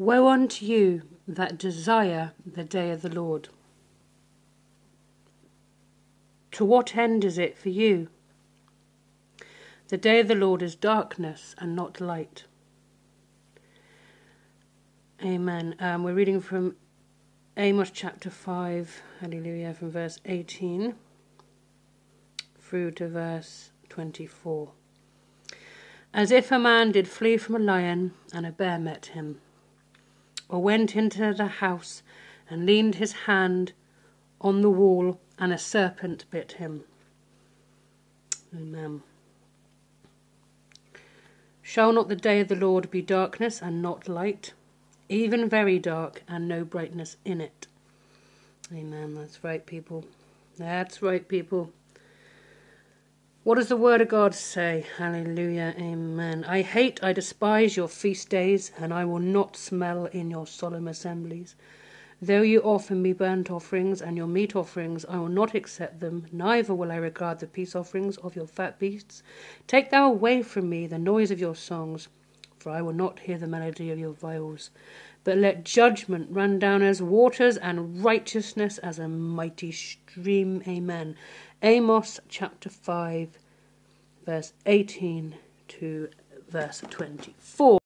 Woe unto you that desire the day of the Lord. To what end is it for you? The day of the Lord is darkness and not light. Amen. We're reading from Amos chapter 5, hallelujah, from verse 18 through to verse 24. As if a man did flee from a lion, and a bear met him, or went into the house and leaned his hand on the wall, and a serpent bit him. Amen. Shall not the day of the Lord be darkness and not light, even very dark and no brightness in it? Amen. That's right, people. That's right, people. What does the word of God say? Hallelujah. Amen. I despise your feast days, and I will not smell in your solemn assemblies. Though you offer me burnt offerings and your meat offerings, I will not accept them, neither will I regard the peace offerings of your fat beasts. Take thou away from me the noise of your songs, for I will not hear the melody of your viols. But let judgment run down as waters, and righteousness as a mighty stream. Amen. Amos chapter 5, verse 18 to verse 24.